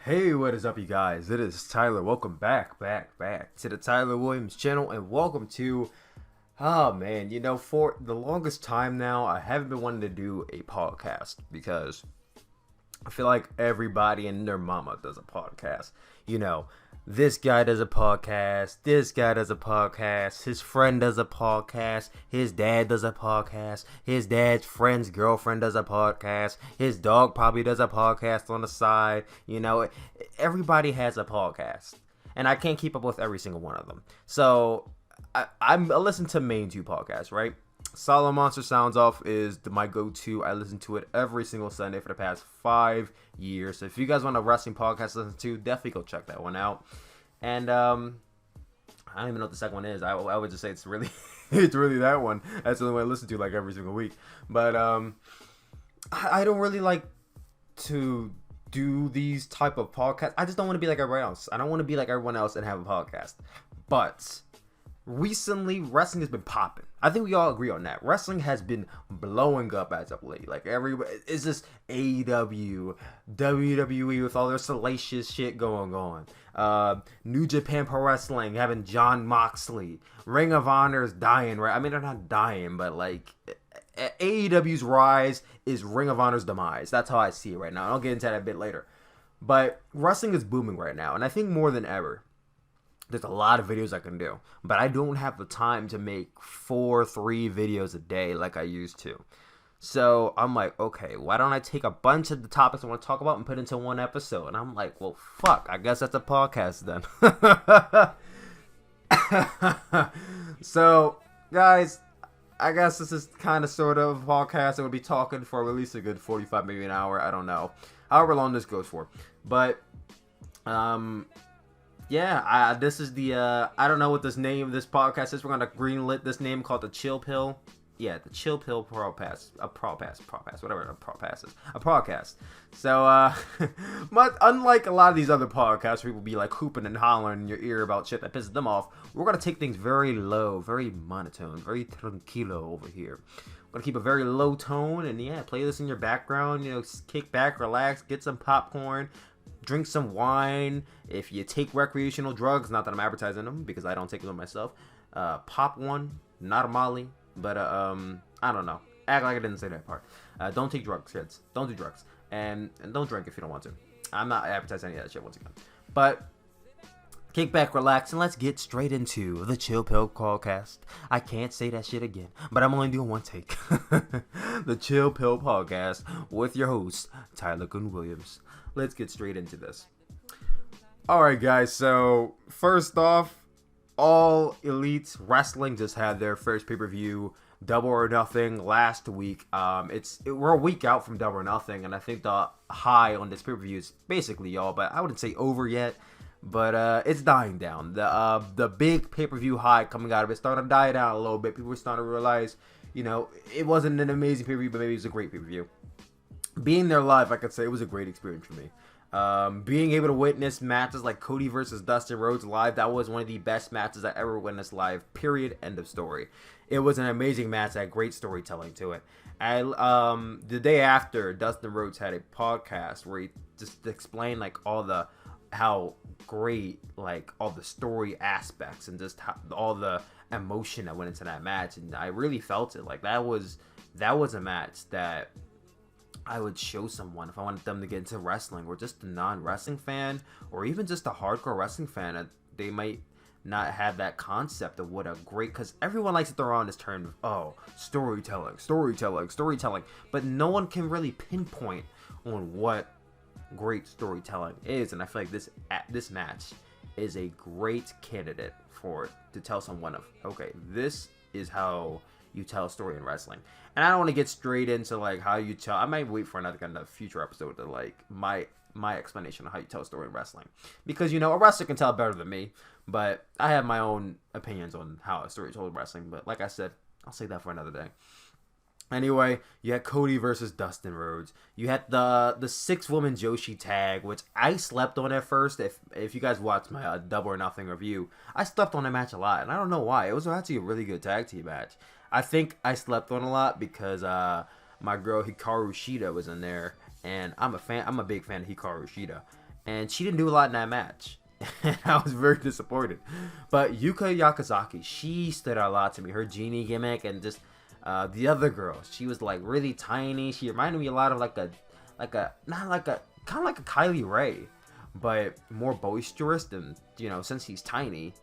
Hey, what is up, you guys? It is Tyler. Welcome back to the Tyler Williams channel, and welcome to, oh man, for the longest time now, I haven't been wanting to do a podcast because I feel like everybody and their mama does a podcast. This guy does a podcast, this guy does a podcast, his friend does a podcast, his dad does a podcast, his dad's friend's girlfriend does a podcast, his dog probably does a podcast on the side. Everybody has a podcast. And I can't keep up with every single one of them. So I listen to main two podcasts, right? Solid Monster Sounds Off is my go-to. I listen to it every single Sunday for the past 5 years. So if you guys want a wrestling podcast to listen to, definitely go check that one out. And I don't even know what the second one is. I would just say it's really it's really that one. That's the only one I listen to like every single week. But I don't really like to do these type of podcasts. I just don't want to be like everyone else. I don't want to be like everyone else and have a podcast. But recently, wrestling has been popping. I think we all agree on that. Wrestling has been blowing up as of late. Like, everybody, it's just AEW, WWE with all their salacious shit going on. New Japan Pro Wrestling having JON MOXLEY. Ring of Honor is dying, right? I mean, they're not dying, but like, AEW's rise is Ring of Honor's demise. That's how I see it right now. I'll get into that a bit later. But wrestling is booming right now, and I think more than ever. There's a lot of videos I can do, but I don't have the time to make 3 videos a day like I used to. So I'm like, okay, why don't I take a bunch of the topics I want to talk about and put into one episode? And I'm like, well, fuck, I guess that's a podcast then. So, guys, I guess this is kind of sort of a podcast. I would be talking for at least a good 45, maybe an hour. I don't know. However long this goes for. But, yeah, this is the, I don't know what this name of this podcast is. We're going to greenlit this name called the Chill Pill. Yeah, the Chill Pill Podcast. A podcast. So, but unlike a lot of these other podcasts, people be like hooping and hollering in your ear about shit that pisses them off. We're going to take things very low, very monotone, very tranquilo over here. We're going to keep a very low tone and, yeah, play this in your background. Kick back, relax, get some popcorn. Drink some wine. If you take recreational drugs, not that I'm advertising them because I don't take them myself, pop one, not a Molly, but I don't know. Act like I didn't say that part. Don't take drugs, kids. Don't do drugs, and don't drink if you don't want to. I'm not advertising any of that shit once again. But kick back, relax, and let's get straight into the Chill Pill Podcast. I can't say that shit again, but I'm only doing one take. The Chill Pill Podcast with your host Tyler-kun Williams. Let's get straight into this. Alright, guys, so first off, All Elite Wrestling just had their first pay-per-view, Double or Nothing, last week. We're a week out from Double or Nothing, and I think the high on this pay-per-view is basically y'all, but I wouldn't say over yet, but it's dying down. The big pay-per-view high coming out of it started to die down a little bit. People were starting to realize, it wasn't an amazing pay-per-view, but maybe it was a great pay-per-view. Being there live, I could say it was a great experience for me. Being able to witness matches like Cody versus Dustin Rhodes live, that was one of the best matches I ever witnessed live, period, end of story. It was an amazing match, had great storytelling to it. The day after, Dustin Rhodes had a podcast where he just explained how great, all the story aspects and just all the emotion that went into that match, and I really felt it. That was a match that I would show someone if I wanted them to get into wrestling, or just a non-wrestling fan, or even just a hardcore wrestling fan. They might not have that concept of what a great, because everyone likes to throw on this term of, storytelling, but no one can really pinpoint on what great storytelling is, and I feel like this match is a great candidate to tell someone of, okay, this is how you tell a story in wrestling. And I don't want to get straight into how you tell. I might wait for another future episode to my explanation of how you tell a story in wrestling, because a wrestler can tell better than me, but I have my own opinions on how a story is told in wrestling. But like I said, I'll save that for another day. Anyway, you had Cody versus Dustin Rhodes. You had the 6-woman Joshi tag, which I slept on at first. If you guys watched my Double or Nothing review, I slept on that match a lot, and I don't know why. It was actually a really good tag team match. I think I slept on a lot because my girl Hikaru Shida was in there, and I'm a big fan of Hikaru Shida. and she didn't do a lot in that match. And I was very disappointed. But Yuka Yakazaki, she stood out a lot to me. Her genie gimmick and just the other girl, she was like really tiny. She reminded me a lot of like a kind of like a Kylie Ray, but more boisterous than, you know, since he's tiny.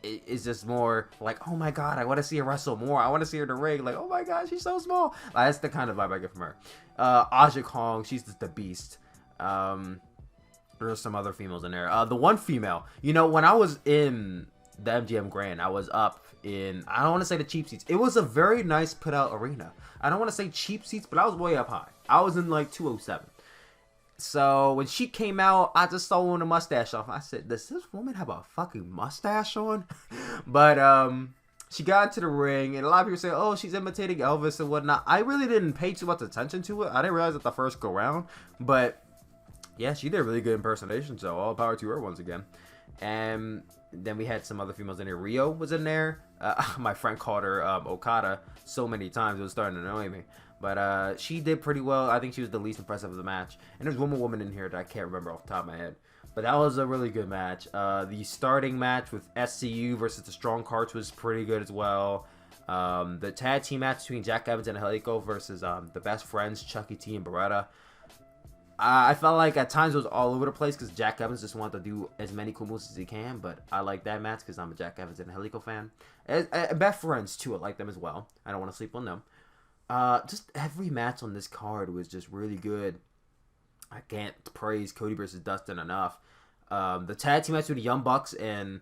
It's just more like, oh my god, I want to see her wrestle more. I want to see her in the ring. Like, oh my god, she's so small. Like, that's the kind of vibe I get from her. Aja Kong, she's just the beast. There's some other females in there. The one female, you know, when I was in the MGM Grand, I was up in, I don't want to say the cheap seats. It was a very nice put out arena. I don't want to say cheap seats, but I was way up high. I was in like 207. So when she came out, I just saw her with a mustache off. I said, does this woman have a fucking mustache on? But she got into the ring, and a lot of people say, oh, she's imitating Elvis and whatnot. I really didn't pay too much attention to it. I didn't realize it the first go round. But yeah, she did a really good impersonation, so all power to her once again. And then we had some other females in there. Rio was in there. My friend called her Okada so many times, it was starting to annoy me. But she did pretty well. I think she was the least impressive of the match. And there's one more woman in here that I can't remember off the top of my head. But that was a really good match. The starting match with SCU versus the Strong Carts was pretty good as well. The tag team match between Jack Evans and Angelico versus the Best Friends, Chucky T and Beretta. I felt like at times it was all over the place because Jack Evans just wanted to do as many cool moves as he can. But I like that match because I'm a Jack Evans and Angelico fan. Best Friends too, I like them as well. I don't want to sleep on them. Just every match on this card was just really good. I can't praise Cody versus Dustin enough. The tag team match with the Young Bucks and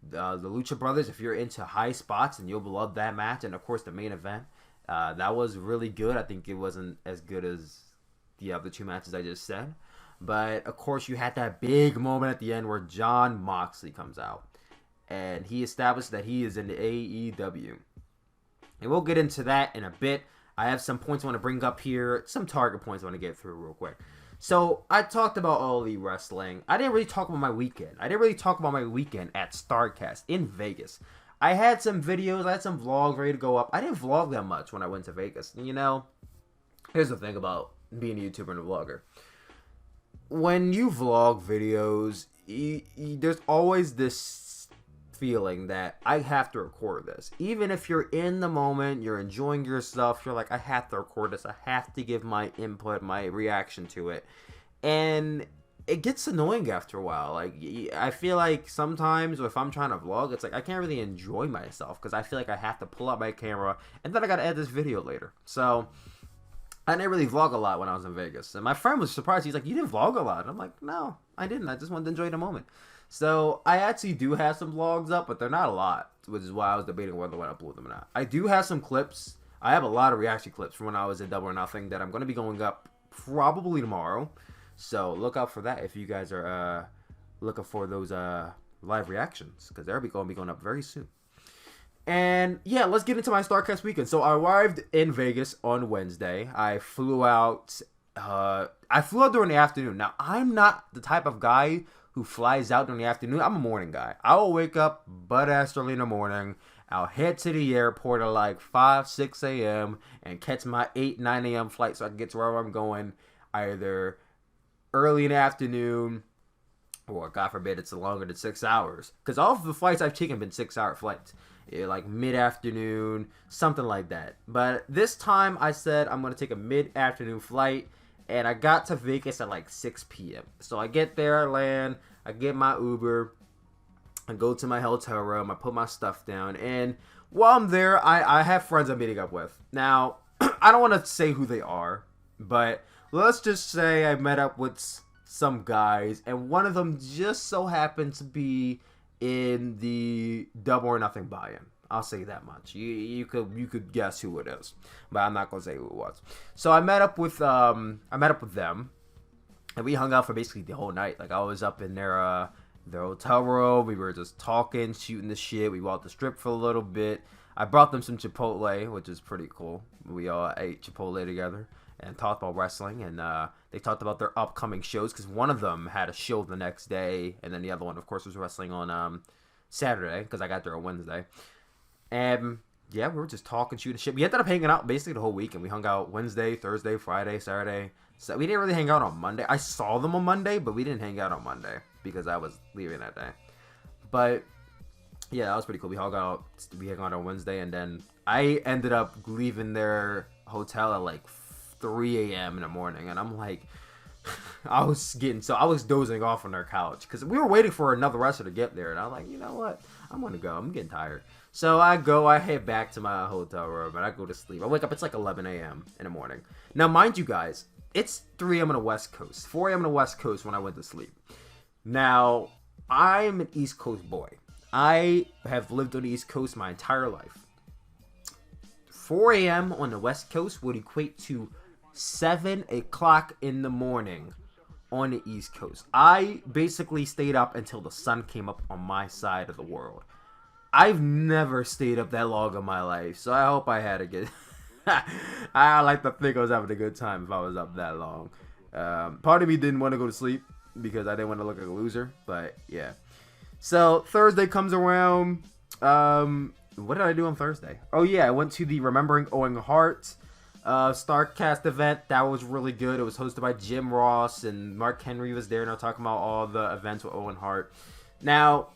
the Lucha Brothers, if you're into high spots, and you'll love that match. And of course the main event, that was really good. I think it wasn't as good as the other two matches I just said, but of course you had that big moment at the end where Jon Moxley comes out and he established that he is in the AEW, and we'll get into that in a bit. I have some points I want to bring up here, some target points I want to get through real quick. So I talked about All Elite Wrestling. I didn't really talk about my weekend. I didn't really talk about my weekend at Starrcast in Vegas. I had some videos, I had some vlogs ready to go up. I didn't vlog that much when I went to Vegas. You know, here's the thing about being a YouTuber and a vlogger. When you vlog videos, there's always this feeling that I have to record this. Even if you're in the moment, you're enjoying your stuff, you're like, I have to record this. I have to give my input, my reaction to it. And it gets annoying after a while. Like, I feel like sometimes if I'm trying to vlog, it's like I can't really enjoy myself because I feel like I have to pull out my camera and then I gotta edit this video later. So I didn't really vlog a lot when I was in Vegas. And my friend was surprised. He's like, you didn't vlog a lot? And I'm like, no, I didn't. I just wanted to enjoy the moment. So I actually do have some vlogs up, but they're not a lot, which is why I was debating whether I want to upload them or not. I do have some clips. I have a lot of reaction clips from when I was in Double or Nothing that I'm going to be going up probably tomorrow. So look out for that if you guys are looking for those live reactions, because they're going to be going up very soon. And yeah, let's get into my Starrcast weekend. So I arrived in Vegas on Wednesday. I flew out during the afternoon. Now, I'm not the type of guy who flies out during the afternoon. I'm a morning guy. I will wake up butt-ass early in the morning. I'll head to the airport at like 5, 6 a.m. and catch my 8, 9 a.m. flight so I can get to wherever I'm going either early in the afternoon or, God forbid, it's longer than 6 hours. Because all of the flights I've taken have been 6-hour flights. Like mid-afternoon, something like that. But this time I said I'm going to take a mid-afternoon flight, and I got to Vegas at like 6 p.m. So I get there, I land, I get my Uber, I go to my hotel room, I put my stuff down, and while I'm there, I have friends I'm meeting up with. Now, I don't want to say who they are, but let's just say I met up with some guys, and one of them just so happened to be in the Double or Nothing buy-in. I'll say that much. You could guess who it is, but I'm not gonna say who it was. So I met up with them, and we hung out for basically the whole night. Like, I was up in their hotel room. We were just talking, shooting the shit. We walked the strip for a little bit. I brought them some Chipotle, which is pretty cool. We all ate Chipotle together and talked about wrestling, and they talked about their upcoming shows, because one of them had a show the next day, and then the other one, of course, was wrestling on Saturday, because I got there on Wednesday. And yeah, we were just talking, shooting shit. We ended up hanging out basically the whole week, and we hung out Wednesday, Thursday, Friday, Saturday. So we didn't really hang out on Monday. I saw them on Monday, but we didn't hang out on Monday because I was leaving that day. But yeah, that was pretty cool. We hung out on Wednesday, and then I ended up leaving their hotel at like 3 a.m. in the morning, and I'm like, I was dozing off on their couch because we were waiting for another wrestler to get there, and I was like, you know what, I'm gonna go. I'm getting tired. So I head back to my hotel room, and I go to sleep. I wake up, it's like 11 a.m. in the morning. Now, mind you guys, it's 3 a.m. on the West Coast, 4 a.m. on the West Coast when I went to sleep. Now, I'm an East Coast boy. I have lived on the East Coast my entire life. 4 a.m. on the West Coast would equate to 7 o'clock in the morning on the East Coast. I basically stayed up until the sun came up on my side of the world. I've never stayed up that long in my life, so I hope I had a good... I like to think I was having a good time if I was up that long. Part of me didn't want to go to sleep because I didn't want to look like a loser, but yeah. So Thursday comes around. What did I do on Thursday? Oh yeah, I went to the Remembering Owen Hart Starcast event. That was really good. It was hosted by Jim Ross, and Mark Henry was there, and I was talking about all the events with Owen Hart. Now,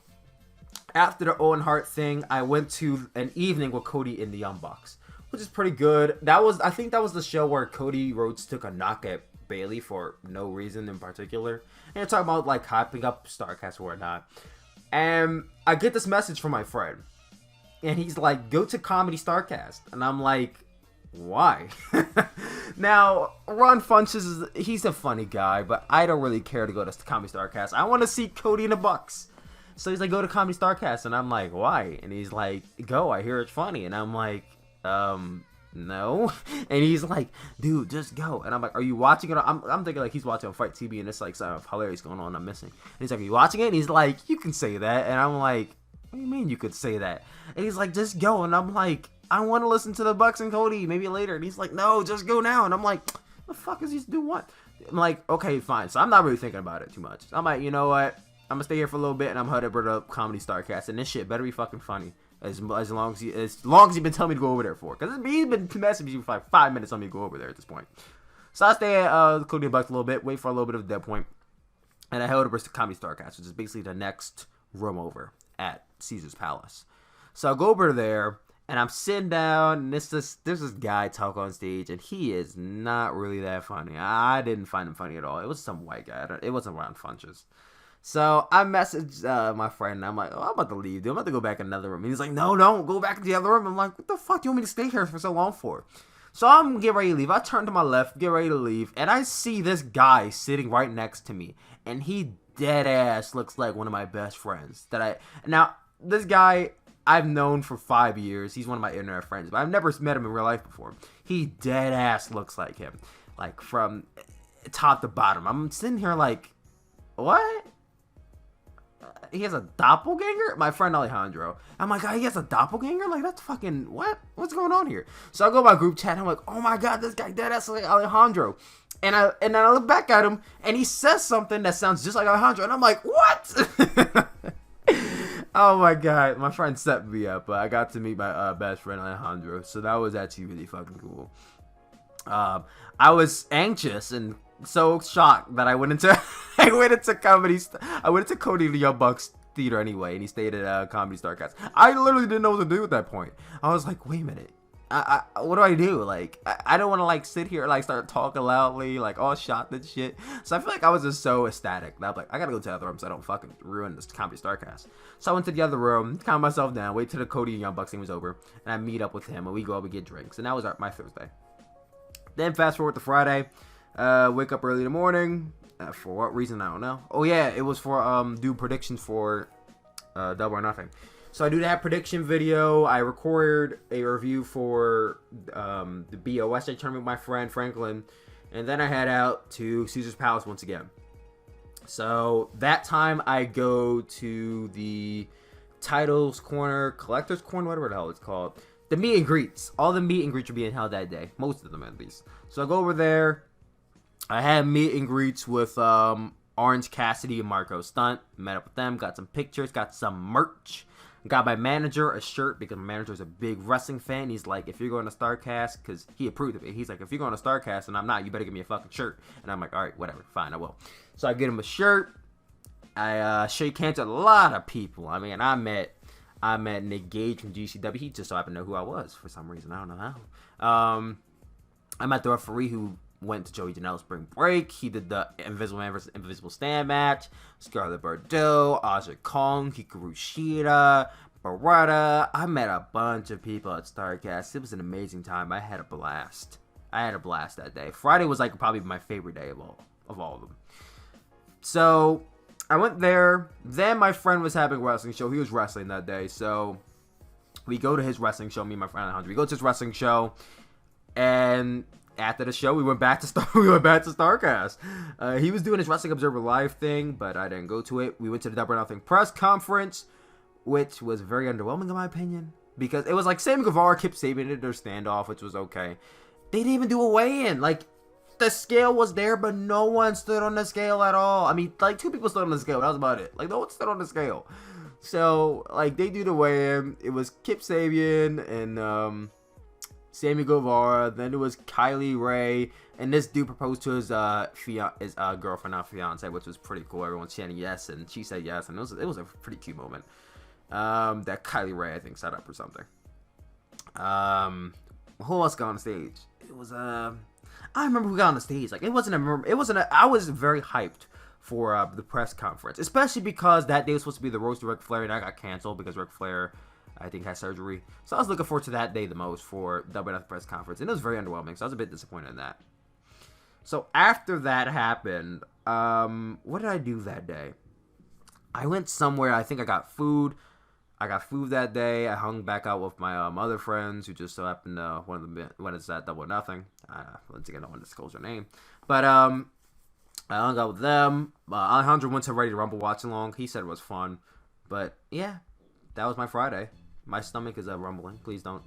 after the Owen Hart thing, I went to an evening with Cody in the Young Bucks, which is pretty good. I think that was the show where Cody Rhodes took a knock at Bailey for no reason in particular. And you're talking about like hyping up Starcast or whatnot. And I get this message from my friend, and he's like, "Go to Comedy Starcast," and I'm like, "Why?" Now, Ron Funches, he's a funny guy, but I don't really care to go to Comedy Starcast. I want to see Cody and the Bucks. So he's like, "Go to Comedy Starcast," and I'm like, "Why?" And he's like, "Go, I hear it's funny," and I'm like, no. And he's like, "Dude, just go." And I'm like, "Are you watching it?" I'm thinking like he's watching on Fight TV, and it's like something hilarious going on I'm missing. And he's like, "Are you watching it?" And he's like, "You can say that." And I'm like, "What do you mean you could say that?" And he's like, "Just go." And I'm like, "I want to listen to the Bucks and Cody maybe later." And he's like, "No, just go now." And I'm like, "The fuck is he doing what?" I'm like, "Okay, fine." So I'm not really thinking about it too much. I'm like, you know what? I'm gonna stay here for a little bit, and I'm headed to Comedy Starcast, and this shit better be fucking funny. As long as you've been telling me to go over there for, because he's been messaging me for like 5 minutes on me to go over there at this point. So I stay at Cody and Bucks a little bit, wait for a little bit of a dead point, and I head over to Comedy Starcast, which is basically the next room over at Caesar's Palace. So I go over there, and I'm sitting down, and there's this guy talk on stage, and he is not really that funny. I didn't find him funny at all. It was some white guy. It wasn't Ron Funches. So I messaged my friend, and I'm like, "Oh, I'm about to leave, dude. I'm about to go back in another room." And he's like, "No, don't go back to the other room." I'm like, "What the fuck do you want me to stay here for so long for?" So I'm getting ready to leave. I turn to my left, get ready to leave, and I see this guy sitting right next to me, and he dead ass looks like one of my best friends. Now, this guy I've known for 5 years. He's one of my internet friends, but I've never met him in real life before. He dead ass looks like him, like from top to bottom. I'm sitting here like, what? He has a doppelganger? My friend Alejandro. I'm like, he has a doppelganger? Like, that's fucking, what? What's going on here? So I go to my group chat, and I'm like, oh my god, this guy dead ass like Alejandro. And then I look back at him, and he says something that sounds just like Alejandro, and I'm like, what? Oh my god, my friend set me up, but I got to meet my best friend Alejandro, so that was actually really fucking cool. I was anxious and so shocked that I went into Cody the Young Bucks theater anyway, and he stayed at Comedy Starcast. I literally didn't know what to do at that point. I was like, wait a minute, what do I do? Like, I don't want to like sit here and like start talking loudly, like all shocked and shit. So I feel like I was just so ecstatic that I'm like, I gotta go to the other room so I don't fucking ruin this Comedy Starcast. So I went to the other room, calm myself down, wait till the Cody and Young Bucks thing was over, and I meet up with him, and we go up and get drinks, and that was my Thursday. Then fast forward to Friday. Wake up early in the morning. For what reason, I don't know. Oh yeah, it was for do predictions for Double or Nothing. So I do that prediction video. I record a review for the BOSA tournament with my friend Franklin, and then I head out to Caesar's Palace once again. So that time I go to the Titles Corner, Collector's Corner, whatever the hell it's called. The meet and greets. All the meet and greets are being held that day. Most of them, at least. So I go over there. I had meet and greets with Orange Cassidy and Marco Stunt. Met up with them, got some pictures, got some merch. Got my manager a shirt because my manager is a big wrestling fan. He's like, if you're going to StarCast, because he approved of it. He's like, if you're going to StarCast and I'm not, you better give me a fucking shirt. And I'm like, all right, whatever, fine, I will. So I get him a shirt. I shake hands with a lot of people. I mean, I met Nick Gage from GCW. He just so happened to know who I was for some reason. I don't know how. I met the referee who went to Joey Janela's Spring Break. He did the Invisible Man vs. Invisible Stand match. Scarlett Bordeaux, Aja Kong, Hikaru Shida, Beretta. I met a bunch of people at StarCast. It was an amazing time. I had a blast. That day. Friday was like probably my favorite day of all of them. So I went there. Then my friend was having a wrestling show. He was wrestling that day. So we go to his wrestling show. Me and my friend Alejandro. We go to his wrestling show, and after the show, we went back to StarCast. He was doing his Wrestling Observer Live thing, but I didn't go to it. We went to the Double or Nothing press conference, which was very underwhelming in my opinion, because it was like Sammy Guevara, Kip Sabian did their standoff, which was okay. They didn't even do a weigh-in. Like, the scale was there, but no one stood on the scale at all. I mean, like, 2 people stood on the scale. That was about it. Like, no one stood on the scale. So, like, they do the weigh-in. It was Kip Sabian and Sammy Guevara. Then it was Kylie Ray, and this dude proposed to his girlfriend, not fiance, which was pretty cool. Everyone chanted yes, and she said yes, and it was a pretty cute moment. That Kylie Ray, I think, set up or something. Who else got on stage? It was I remember who got on the stage. Like, I was very hyped for the press conference, especially because that day was supposed to be the roast to Ric Flair, and that got canceled because Ric Flair, I think, had surgery. So I was looking forward to that day the most for WNF press conference, and it was very underwhelming, so I was a bit disappointed in that. So after that happened, what did I do that day? I went somewhere. I think I got food. That day. I hung back out with my other friends who just so happened to one of them when it's at Double or Nothing. Once again, I don't want to disclose their name, but I hung out with them. Alejandro went to Ready to Rumble watch along. He said it was fun, but yeah, that was my Friday. My stomach is rumbling. Please don't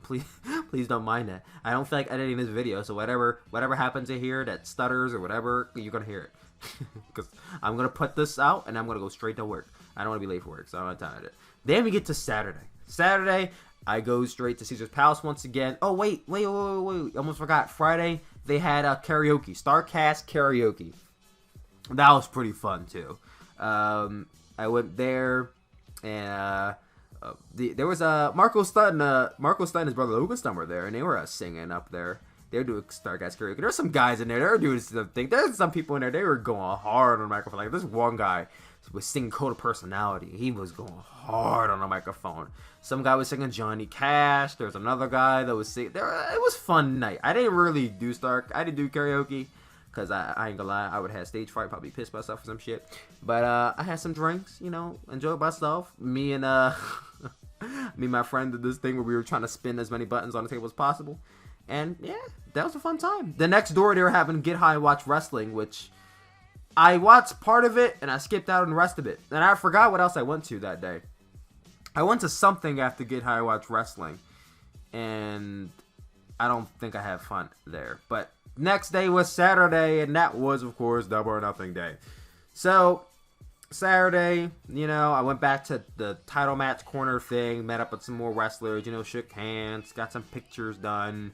mind that. I don't feel like editing this video, so whatever happens in here that stutters or whatever, you're gonna hear it. Because I'm gonna put this out and I'm gonna go straight to work. I don't want to be late for work, so I don't have time to edit. Then we get to Saturday. Saturday, I go straight to Caesar's Palace once again. Oh wait! Almost forgot. Friday they had karaoke, StarCast karaoke. That was pretty fun too. I went there and. There was Marco Stunt and his brother Logan Stunt were there, and they were singing up there. They were doing StarCast karaoke. There were some guys in there. They were doing something. There's some people in there. They were going hard on the microphone. Like, this one guy was singing Code of Personality. He was going hard on the microphone. Some guy was singing Johnny Cash. There was another guy that was singing. It was a fun night. I didn't really do I didn't do karaoke. Because I ain't gonna lie, I would have stage fright, probably pissed myself for some shit. But I had some drinks, enjoyed myself. Me and my friend did this thing where we were trying to spin as many buttons on the table as possible. And yeah, that was a fun time. The next door they were having Get High and Watch Wrestling, which I watched part of it and I skipped out on the rest of it. And I forgot what else I went to that day. I went to something after Get High and Watch Wrestling. And I don't think I had fun there. But next day was Saturday, and that was, of course, Double or Nothing day. So, Saturday, I went back to the title match corner thing, met up with some more wrestlers, shook hands, got some pictures done,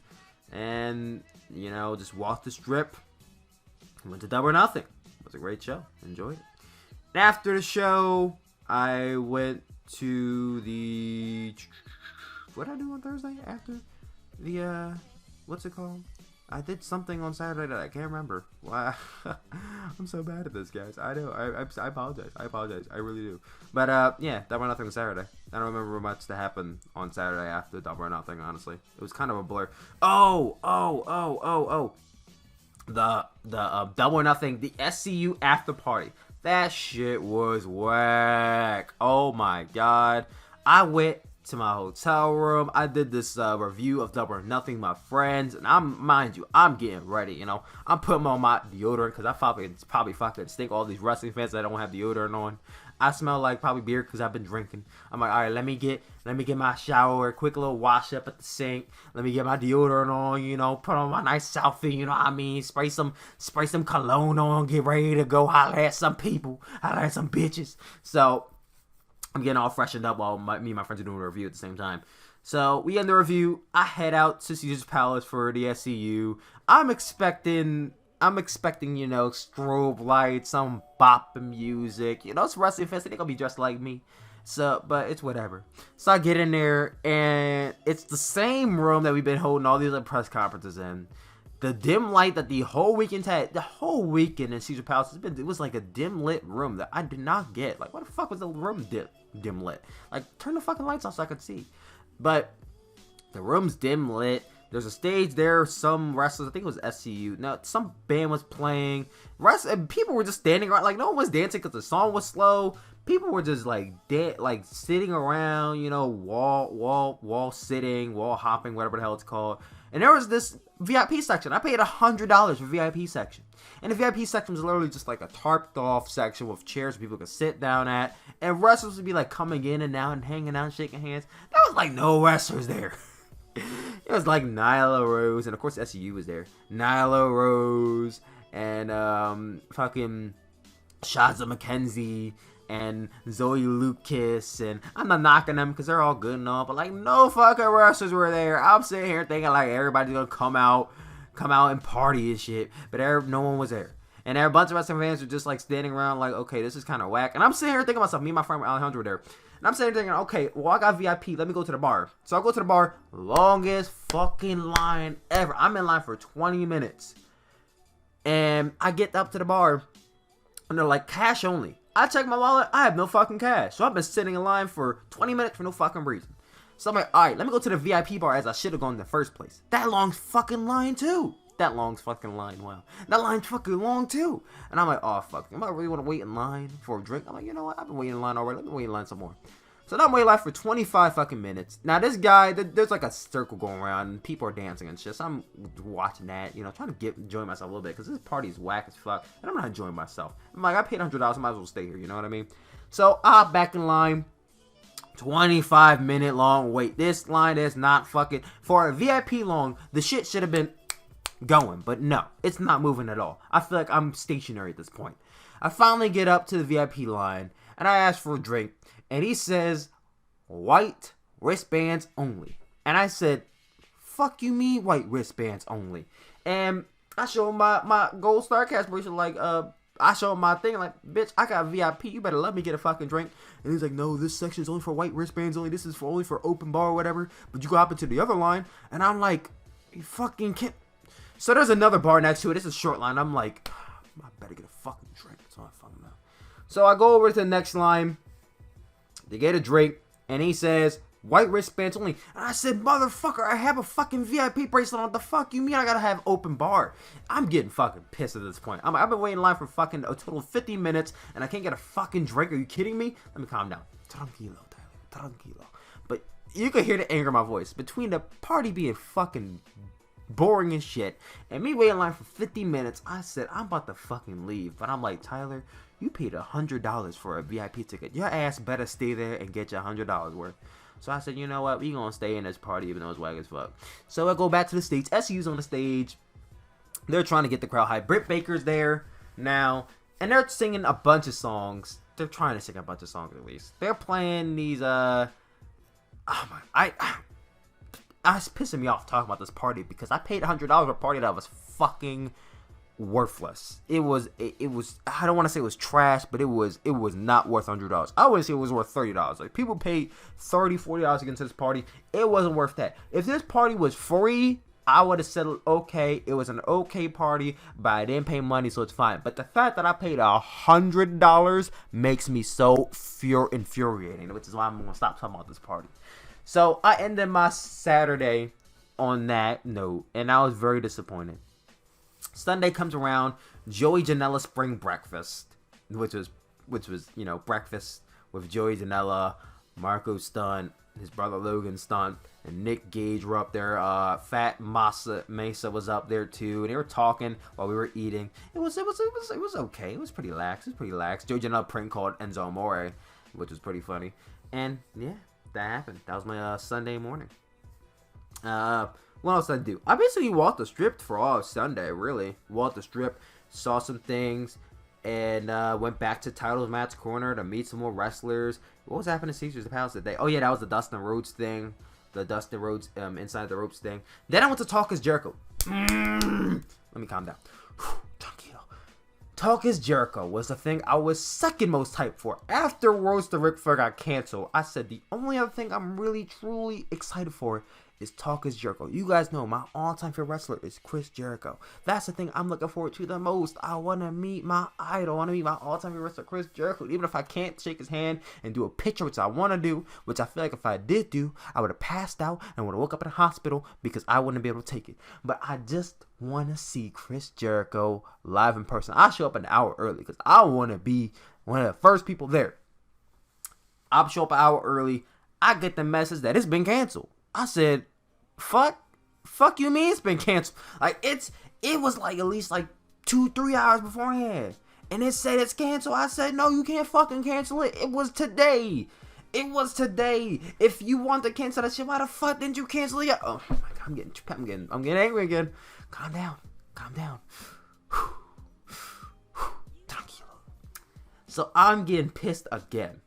and, just walked the strip, went to Double or Nothing. It was a great show. Enjoyed it. And after the show, I went to the... What did I do on Thursday after the, what's it called? I did something on Saturday that I can't remember. Wow. I'm so bad at this, guys. I know. I apologize. I really do. But, yeah, Double or Nothing was Saturday. I don't remember much that happened on Saturday after Double or Nothing, honestly. It was kind of a blur. Oh. The Double or Nothing, the SCU after party. That shit was whack. Oh, my God. I went to my hotel room. I did this review of Double or Nothing, my friends, and I'm getting ready. You know, I'm putting on my deodorant because I probably fucking stink. All these wrestling fans that don't have deodorant on. I smell like probably beer because I've been drinking. I'm like, all right, let me get my shower, quick little wash up at the sink. Let me get my deodorant on, you know, put on my nice outfit, you know what I mean? Spray some cologne on, get ready to go holler at some people, holler at some bitches. So I'm getting all freshened up while me and my friends are doing a review at the same time. So we end the review. I head out to Caesar's Palace for the SCU. I'm expecting, you know, strobe lights, some bopping music. You know, it's wrestling fans. They're gonna be dressed like me. So, but it's whatever. So I get in there, and it's the same room that we've been holding all these other press conferences in. The dim light that the whole weekend in Caesar Palace it was like a dim lit room that I did not get. Like, what the fuck was the room dim lit? Like, turn the fucking lights off so I could see. But the room's dim lit. There's a stage there. Some wrestlers, I think it was SCU. No, some band was playing. And people were just standing around. Like, no one was dancing because the song was slow. People were just like sitting around, you know, wall sitting, wall hopping, whatever the hell it's called. And there was this VIP section. I paid $100 for VIP section. And the VIP section was literally just like a tarped off section with chairs people could sit down at. And wrestlers would be like coming in and out and hanging out and shaking hands. There was like no wrestlers there. It was like Nyla Rose, and of course SCU was there. Nyla Rose and fucking Shazza McKenzie and Zoe Lucas, and I'm not knocking them because they're all good and all, but like no fucking wrestlers were there. I'm sitting here thinking like everybody's gonna come out and party and shit, but no one was there. And there a bunch of wrestling fans were just like standing around like, okay, this is kind of whack. And I'm sitting here thinking to myself, me and my friend Alejandro were there. And I'm sitting there thinking, okay, well, I got VIP. Let me go to the bar. So I go to the bar. Longest fucking line ever. I'm in line for 20 minutes. And I get up to the bar. And they're like, cash only. I check my wallet. I have no fucking cash. So I've been sitting in line for 20 minutes for no fucking reason. So I'm like, all right, let me go to the VIP bar as I should have gone in the first place. That long fucking line, too. That long's fucking line, wow. That line's fucking long, too. And I'm like, oh, fuck. Am I really want to wait in line for a drink? I'm like, you know what? I've been waiting in line already. Let me wait in line some more. So now I'm waiting in line for 25 fucking minutes. Now, this guy, there's like a circle going around, and people are dancing and shit. So I'm watching that, you know, trying to enjoy myself a little bit, because this party's whack as fuck, and I'm not enjoying myself. I'm like, I paid $100, I might as well stay here, you know what I mean? So I hop back in line. 25-minute long wait. This line is not fucking... For a VIP long, the shit should have been going, but no, it's not moving at all. I feel like I'm stationary at this point. I finally get up to the VIP line, and I ask for a drink, and he says, white wristbands only. And I said, fuck you mean white wristbands only? And I show him my gold star cash bracelet, like, I show him my thing, like, bitch, I got VIP, you better let me get a fucking drink. And he's like, no, this section is only for white wristbands only, this is only for open bar or whatever, but you go hop into the other line. And I'm like, you fucking can't. So there's another bar next to it, it's a short line. I'm like, I better get a fucking drink, that's all I fucking know. So I go over to the next line to get a drink, and he says, white wristbands only. And I said, motherfucker, I have a fucking VIP bracelet on. What the fuck you mean I gotta have open bar? I'm getting fucking pissed at this point. I've been waiting in line for fucking a total of 50 minutes, and I can't get a fucking drink. Are you kidding me? Let me calm down. Tranquilo, Tyler. Tranquilo. But you can hear the anger in my voice. Between the party being fucking boring as shit, and me waiting in line for 50 minutes, I said, I'm about to fucking leave. But I'm like, Tyler, you paid $100 for a VIP ticket. Your ass better stay there and get your $100 worth. So I said, you know what? We gonna stay in this party even though it's whack as fuck. So I go back to the stage. SU's on the stage. They're trying to get the crowd hype. Britt Baker's there now, and they're singing a bunch of songs. They're trying to sing a bunch of songs at least. They're playing these it's pissing me off talking about this party because I paid $100 for a party that was fucking worthless. It was I don't want to say it was trash, but it was not worth $100. I wouldn't say it was worth $30. Like, people paid $30, $40 to get into this party. It wasn't worth that. If this party was free, I would have said, okay, it was an okay party, but I didn't pay money, so it's fine. But the fact that I paid $100 makes me so infuriating, which is why I'm gonna stop talking about this party. So I ended my Saturday on that note, and I was very disappointed. Sunday comes around, Joey Janela Spring Breakfast, which was, you know, breakfast with Joey Janela, Marco Stunt, his brother Logan Stunt, and Nick Gage were up there. Fat Mesa was up there too, and they were talking while we were eating. It was okay. It was pretty lax. Joe did another prank called Enzo Amore, which was pretty funny. And yeah, that happened. That was my Sunday morning. What else did I do? I basically walked the strip for all of Sunday. Really walked the strip, saw some things, and went back to Titles Match Corner to meet some more wrestlers. What was happening to Caesar's Palace today? Oh yeah, that was the Dustin Rhodes thing. The Dustin Rhodes Inside the Ropes thing. Then I went to Talk is Jericho. Let me calm down. Tranquilo. Talk is Jericho was the thing I was second most hyped for. After Roast to Ric Flair got canceled, I said the only other thing I'm really, truly excited for is Talk is Jericho. You guys know my all-time favorite wrestler is Chris Jericho. That's the thing I'm looking forward to the most. I want to meet my idol. I want to meet my all-time favorite wrestler, Chris Jericho. Even if I can't shake his hand and do a picture, which I want to do, which I feel like if I did do, I would have passed out and would have woke up in a hospital because I wouldn't be able to take it. But I just want to see Chris Jericho live in person. I show up an hour early because I want to be one of the first people there. I'll show up an hour early. I get the message that it's been canceled. I said, fuck you mean it's been canceled? Like, it was like at least like 2-3 hours beforehand. And it said it's canceled. I said, no, you can't fucking cancel it. It was today. If you want to cancel that shit, why the fuck didn't you cancel it yet? Oh my god, I'm getting angry again. Calm down. Tranquilo. So I'm getting pissed again.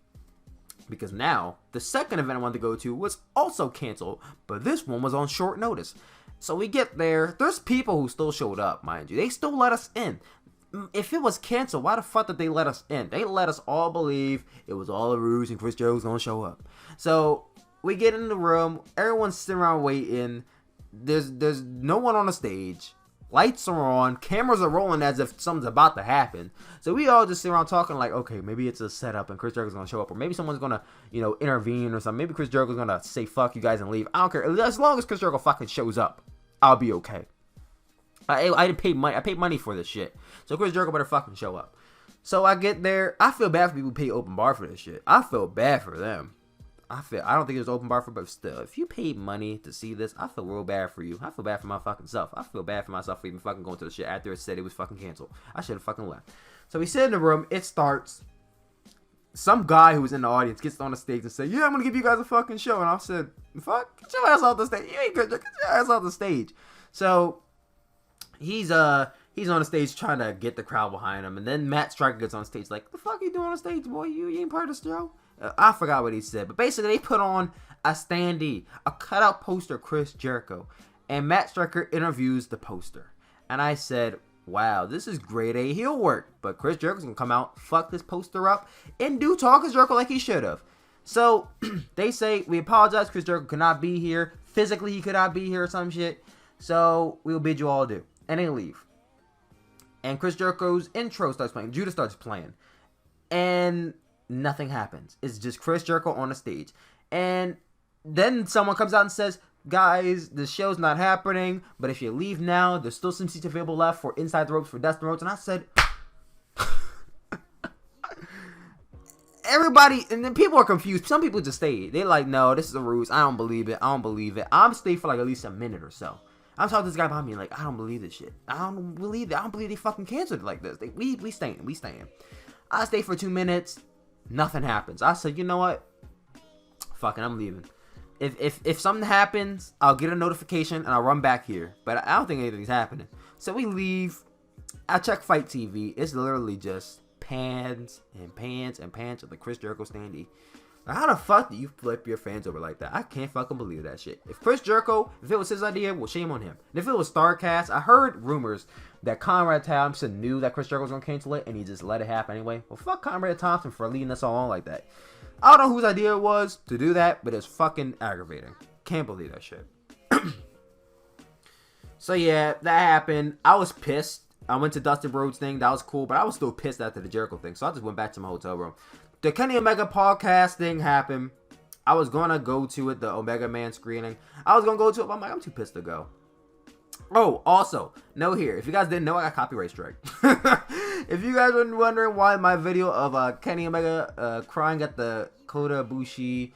Because now, the second event I wanted to go to was also canceled, but this one was on short notice. So we get there, there's people who still showed up, mind you. They still let us in. If it was canceled, why the fuck did they let us in? They let us all believe it was all a ruse and Chris Jericho was gonna show up. So we get in the room, everyone's sitting around waiting. There's no one on the stage. Lights are on, cameras are rolling as if something's about to happen. So we all just sit around talking like, okay, maybe it's a setup and Chris Jericho's gonna show up, or maybe someone's gonna, intervene or something. Maybe Chris Jericho's gonna say fuck you guys and leave. I don't care. As long as Chris Jericho fucking shows up, I'll be okay. I didn't pay money. I paid money for this shit. So Chris Jericho better fucking show up. So I get there. I feel bad for people who pay open bar for this shit. I feel bad for them. I don't think there's open bar for, but still, if you paid money to see this, I feel real bad for you. I feel bad for my fucking self. I feel bad for myself for even fucking going to the shit after it said it was fucking canceled. I should have fucking left. So we sit in the room. It starts. Some guy who was in the audience gets on the stage and says, "Yeah, I'm gonna give you guys a fucking show." And I said, "Fuck, get your ass off the stage. You ain't good. Get your ass off the stage." So he's on the stage trying to get the crowd behind him, and then Matt Striker gets on stage like, "The fuck you doing on stage, boy? You ain't part of the show." I forgot what he said, but basically they put on a standee, a cutout poster of Chris Jericho, and Matt Striker interviews the poster. And I said, wow, this is grade A heel work, but Chris Jericho's gonna come out, fuck this poster up, and do Talk is Jericho like he should have. So they say, we apologize, Chris Jericho could not be here, physically he could not be here or some shit, so we'll bid you all adieu. And they leave. And Chris Jericho's intro starts playing, Judah starts playing, and nothing happens. It's just Chris Jericho on the stage. And then someone comes out and says, guys, the show's not happening, but if you leave now, there's still some seats available left for Inside the Ropes for Dustin Rhodes. And I said, everybody, and then people are confused. Some people just stay. They're like, no, this is a ruse. I don't believe it. I'm staying for like at least a minute or so. I'm talking to this guy behind me like, I don't believe this shit. I don't believe they fucking canceled it like this. We staying. I stay for 2 minutes. Nothing happens. I said, you know what? Fucking, I'm leaving. If something happens, I'll get a notification and I'll run back here. But I don't think anything's happening. So we leave. I check Fight TV. It's literally just pans and pans and pans of the Chris Jericho standee. How the fuck do you flip your fans over like that? I can't fucking believe that shit. If Chris Jericho, if it was his idea, well, shame on him. And if it was StarCast, I heard rumors that Conrad Thompson knew that Chris Jericho was going to cancel it, and he just let it happen anyway. Well, fuck Conrad Thompson for leading us all on like that. I don't know whose idea it was to do that, but it's fucking aggravating. Can't believe that shit. So yeah, that happened. I was pissed. I went to Dustin Rhodes thing. That was cool, but I was still pissed after the Jericho thing. So I just went back to my hotel room. The Kenny Omega podcast thing happened. I was going to go to it, the Omega Man screening. I was going to go to it, but I'm like, I'm too pissed to go. Oh, also, note here. If you guys didn't know, I got copyright strike. If you guys were wondering why my video of Kenny Omega crying at the Kota Ibushi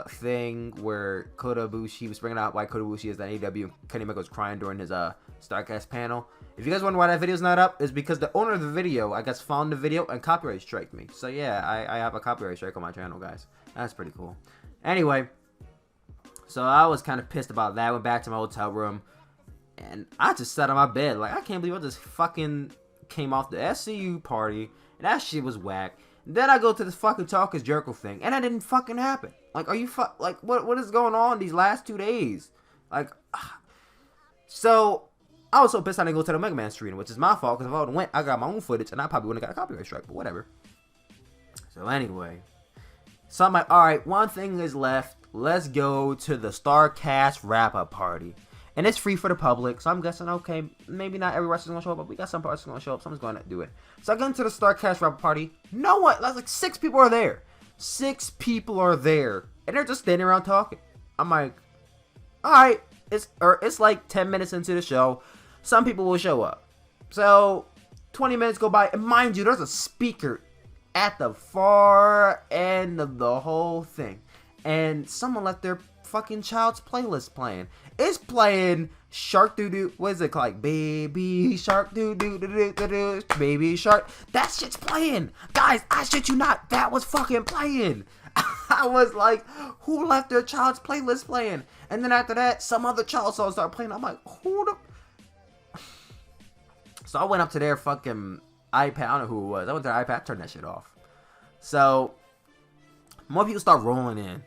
thing where Kota Ibushi was bringing out why Kota Ibushi is the AEW, and Kenny Omega was crying during his Starcast panel. If you guys wonder why that video's not up, it's because the owner of the video, I guess, found the video and copyright striked me. So yeah, I have a copyright strike on my channel, guys. That's pretty cool. Anyway, so I was kind of pissed about that. Went back to my hotel room, and I just sat on my bed like, I can't believe I just fucking came off the SCU party, and that shit was whack. Then I go to this fucking Talk is Jericho thing, and that didn't fucking happen. Like, are you like, what is going on these last 2 days? Like, so I was so pissed I didn't go to the Mega Man stream, which is my fault, because if I would have went, I got my own footage, and I probably wouldn't have got a copyright strike, but whatever. So anyway, so I'm like, alright, one thing is left. Let's go to the Starcast wrap-up party. And it's free for the public, so I'm guessing, okay, maybe not every wrestler's going to show up, but we got some wrestlers going to show up, so I'm just going to do it. So I go into the Starcast wrap-up party. No one, like 6 people are there. 6 people are there, and they're just standing around talking. I'm like, alright, it's like 10 minutes into the show. Some people will show up. So 20 minutes go by, and mind you, there's a speaker at the far end of the whole thing, and someone left their fucking child's playlist playing. It's playing Shark Doo Doo. What is it like? Baby Shark Doo Doo Doo Doo Doo Doo. Baby Shark. That shit's playing. Guys, I shit you not. That was fucking playing. I was like, who left their child's playlist playing? And then after that, some other child song started playing. I'm like, who the... So I went up to their fucking iPad. I don't know who it was. I went to their iPad, turned that shit off. So more people start rolling in,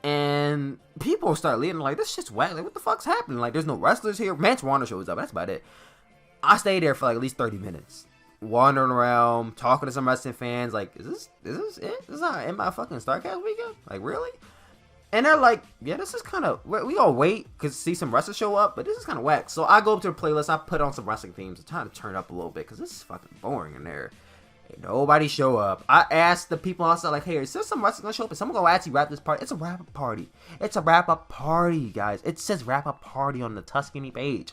and people start leaving like, this shit's whack. Like, what the fuck's happening? Like, there's no wrestlers here. Mance Warner shows up. That's about it. I stayed there for like at least 30 minutes, wandering around, talking to some wrestling fans. Like, is this it? This is not in my fucking Starcast weekend? Like, really? And they're like, yeah, this is kind of, we all wait because see some wrestlers show up, but this is kind of whack. So I go up to the playlist, I put on some wrestling themes, I'm trying to turn up a little bit because this is fucking boring in there. Ain't nobody show up. I asked the people outside, like, hey, is there some wrestling gonna show up? Is someone gonna actually wrap this party? It's a wrap-up party. It's a wrap-up party, guys. It says wrap-up party on the Tuscany page.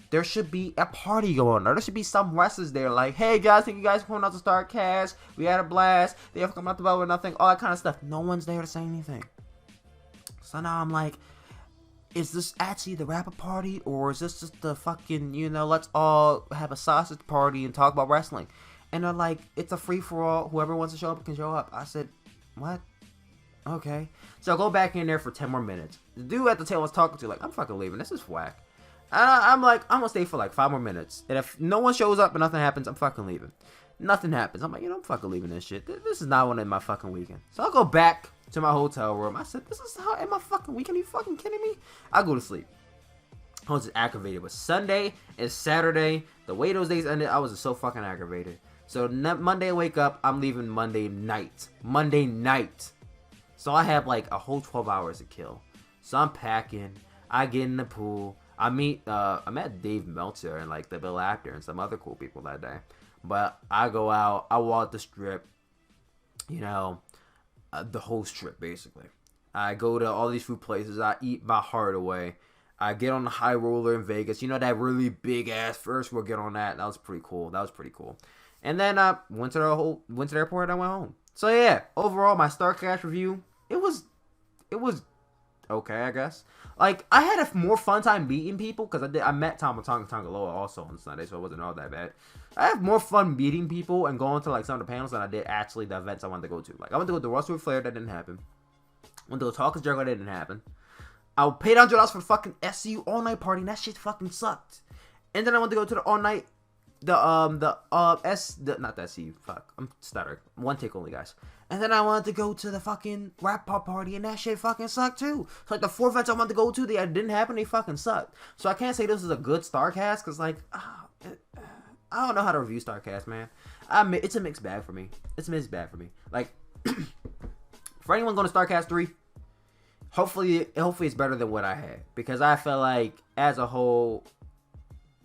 There should be a party going on. There should be some wrestlers there like, hey, guys, thank you guys for coming out to Starcast. We had a blast. They have come out the bell or nothing. All that kind of stuff. No one's there to say anything. So now I'm like, is this actually the wrap-up party? Or is this just the fucking, you know, let's all have a sausage party and talk about wrestling? And they're like, it's a free-for-all. Whoever wants to show up can show up. I said, what? Okay. So I go back in there for 10 more minutes. The dude at the table I was talking to, like, I'm fucking leaving. This is whack. And I'm like, I'm going to stay for like 5 more minutes. And if no one shows up and nothing happens, I'm fucking leaving. Nothing happens. I'm like, you know, I'm fucking leaving this shit. This is not one of my fucking weekend. So I'll go back to my hotel room. I said, this is how in my fucking weekend? Are you fucking kidding me? I go to sleep. I was just aggravated. With Sunday and Saturday, the way those days ended, I was just so fucking aggravated. So Monday I wake up, I'm leaving Monday night. Monday night. So I have like a whole 12 hours to kill. So I'm packing. I get in the pool. I met Dave Meltzer and like the Bill Apter and some other cool people that day. But I go out, I walk the strip, you know, the whole strip basically. I go to all these food places. I eat my heart away. I get on the high roller in Vegas. You know, that really big ass first. We'll get on that. That was pretty cool. And then I went to the airport and I went home. So yeah, overall my Starcast review, it was okay, I guess. Like, I had a more fun time meeting people because I met Tama Tonga Loa also on Sunday, so it wasn't all that bad. I have more fun meeting people and going to like some of the panels than I did actually the events I wanted to go to. Like, I went to go to Russell Flair, that didn't happen. Went to go Talk is Jericho, that didn't happen. I paid $100 for the fucking SCU all night party, and that shit fucking sucked. And then I went to go to the all night. Not the SCU, fuck, I'm stuttering. One take only, guys. And then I wanted to go to the fucking wrap up party, and that shit fucking sucked too. So like the 4 events I wanted to go to, that didn't happen, they fucking sucked. So I can't say this is a good Starcast, because like, I don't know how to review Starcast, man. It's a mixed bag for me. Like, for anyone going to Starcast 3, hopefully it's better than what I had. Because I feel like, as a whole,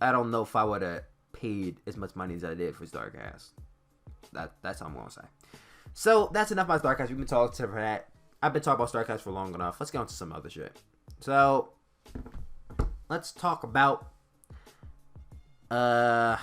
I don't know if I would have paid as much money as I did for Starcast. That's all I'm gonna say. So that's enough about Starcast. We've been talking for that. I've been talking about Starcast for long enough. Let's get on to some other shit. So let's talk about I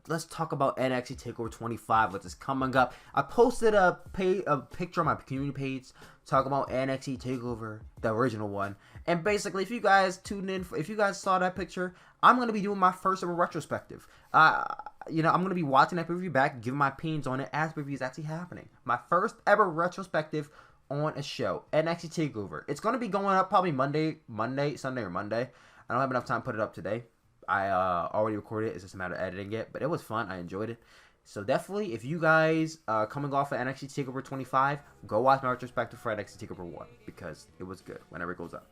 let's talk about NXT TakeOver 25, which is coming up. I posted a picture on my community page talking about NXT TakeOver, the original one. And basically, if you guys tuned in, if you guys saw that picture, I'm going to be doing my first ever retrospective. I'm going to be watching that pay-per-view back, giving my opinions on it as pay-per-view is actually happening. My first ever retrospective on a show, NXT TakeOver. It's going to be going up probably Sunday or Monday. I don't have enough time to put it up today. I already recorded it. It's just a matter of editing it. But it was fun. I enjoyed it. So definitely, if you guys are coming off of NXT TakeOver 25, go watch my retrospective for NXT TakeOver 1. Because it was good whenever it goes up.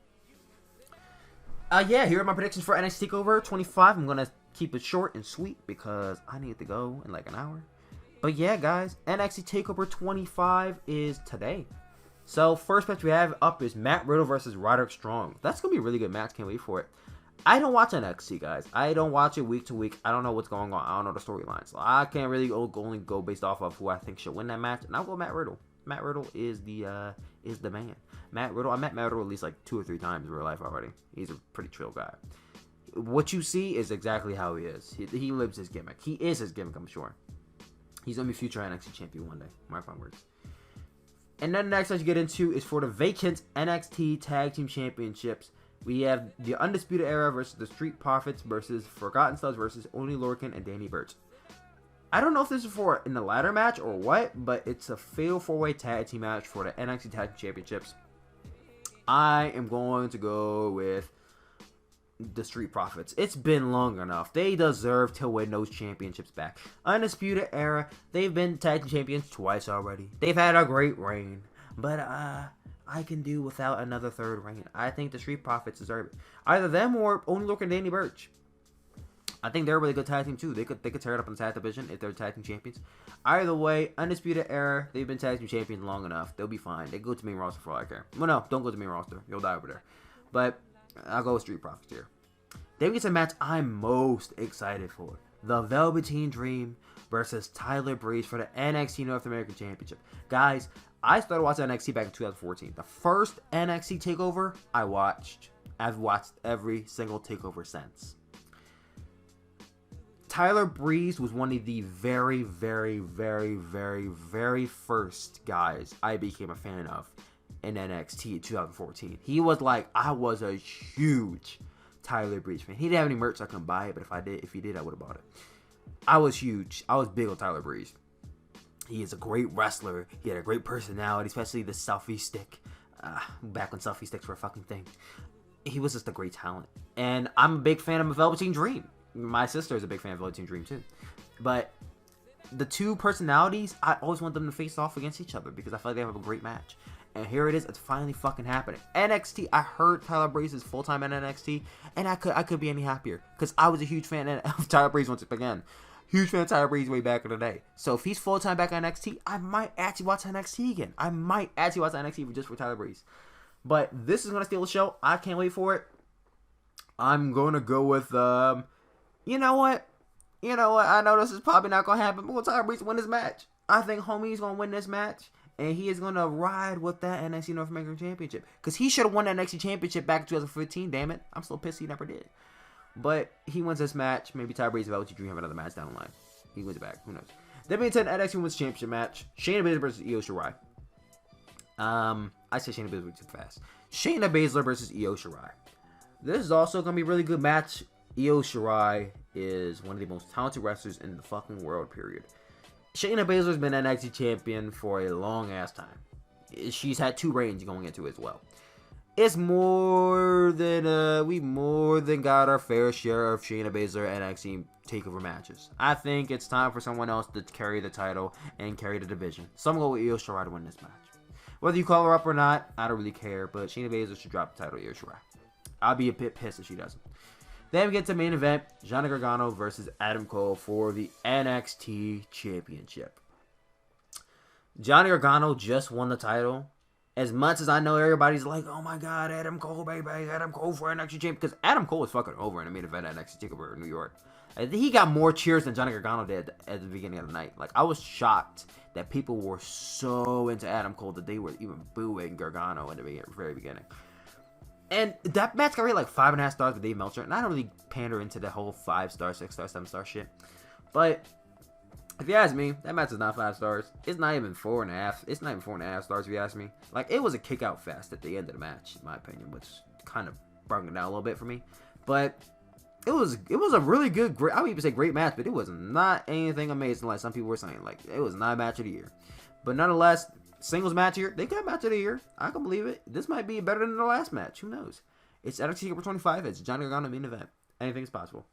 Here are my predictions for NXT TakeOver 25. I'm going to keep it short and sweet because I need to go in like an hour. But yeah, guys, NXT TakeOver 25 is today. So first match we have up is Matt Riddle versus Roderick Strong. That's going to be a really good match. Can't wait for it. I don't watch NXT, guys. I don't watch it week to week. I don't know what's going on. I don't know the storylines. So I can't really only go based off of who I think should win that match. And I'll go Matt Riddle. Matt Riddle is the man. Matt Riddle. I met Matt Riddle at least like 2 or 3 times in real life already. He's a pretty chill guy. What you see is exactly how he is. He lives his gimmick. He is his gimmick, I'm sure. He's gonna be future NXT champion one day. Mark my words. And then the next match you get into is for the vacant NXT Tag Team Championships. We have the Undisputed Era versus the Street Profits versus Forgotten Sons versus Oney Lorcan and Danny Burch. I don't know if this is for in the ladder match or what, but it's a fatal 4-way tag team match for the NXT Tag Team Championships. I am going to go with the Street Profits. It's been long enough. They deserve to win those championships back. Undisputed Era, they've been tag team champions twice already. They've had a great reign, but I can do without another third reign. I think the Street Profits deserve it. Either them or Oney Lorcan and Danny Burch. I think they're a really good tag team too. They could tear it up in the tag division if they're tag team champions. Either way, Undisputed Era, they've been tag team champions long enough. They'll be fine. They go to main roster for all I care. Well, no, don't go to main roster. You'll die over there. But I'll go with Street Profits here. Then we get a match I'm most excited for. The Velveteen Dream versus Tyler Breeze for the NXT North American Championship. Guys, I started watching NXT back in 2014. The first NXT TakeOver I watched. I've watched every single TakeOver since. Tyler Breeze was one of the very, very, very, very, very first guys I became a fan of in NXT in 2014. He was like, I was a huge Tyler Breeze fan. He didn't have any merch, so I couldn't buy it, but if he did, I would have bought it. I was huge. I was big on Tyler Breeze. He is a great wrestler. He had a great personality, especially the selfie stick. Back when selfie sticks were a fucking thing. He was just a great talent. And I'm a big fan of Velveteen Dream. My sister is a big fan of Velveteen Dream too. But the two personalities, I always want them to face off against each other because I feel like they have a great match. And here it is. It's finally fucking happening. NXT. I heard Tyler Breeze is full time at NXT, and I could be any happier because I was a huge fan of Tyler Breeze once again. Huge fan of Tyler Breeze way back in the day. So if he's full time back at NXT, I might actually watch NXT again. I might actually watch NXT just for Tyler Breeze. But this is gonna steal the show. I can't wait for it. I'm gonna go with you know what? I know this is probably not gonna happen, but will Tyler Breeze win this match? I think homie's gonna win this match. And he is going to ride with that NXT North American Championship. Because he should have won that NXT Championship back in 2015, damn it. I'm still pissed he never did. But he wins this match. Maybe Tyler Breeze and Velveteen Dream have another match down the line. He wins it back. Who knows? Then we attend NXT Women's Championship match. Shayna Baszler versus Io Shirai. I say Shayna Baszler too fast. Shayna Baszler versus Io Shirai. This is also going to be a really good match. Io Shirai is one of the most talented wrestlers in the fucking world, period. Shayna Baszler's been NXT champion for a long ass time. She's had 2 reigns going into it as well. It's more than we more than got our fair share of Shayna Baszler NXT takeover matches. I think it's time for someone else to carry the title and carry the division. So I'm going to go with Io Shirai to win this match. Whether you call her up or not, I don't really care. But Shayna Baszler should drop the title to Io Shirai. I'll be a bit pissed if she doesn't. Then we get to the main event, Johnny Gargano versus Adam Cole for the NXT Championship. Johnny Gargano just won the title. As much as I know everybody's like, oh my god, Adam Cole, baby, Adam Cole for NXT Champion. Because Adam Cole was fucking over in the main event at NXT TakeOver in New York. He got more cheers than Johnny Gargano did at the beginning of the night. Like, I was shocked that people were so into Adam Cole that they were even booing Gargano in the very beginning. And that match got rated like 5.5 stars with Dave Meltzer. And I don't really pander into the whole 5-star, 6-star, 7-star shit. But if you ask me, that match is not 5 stars. It's not even 4.5. It's not even 4.5 stars if you ask me. Like, it was a kick out fest at the end of the match, in my opinion, which kind of brought it down a little bit for me. But it was a really good, great, I would even say great match, but it was not anything amazing like some people were saying. Like, it was not a match of the year. But nonetheless, singles match here, they got match of the year. I can believe it. This might be better than the last match. Who knows? It's NXT Number 25. It's Johnny Gargano main event. Anything is possible.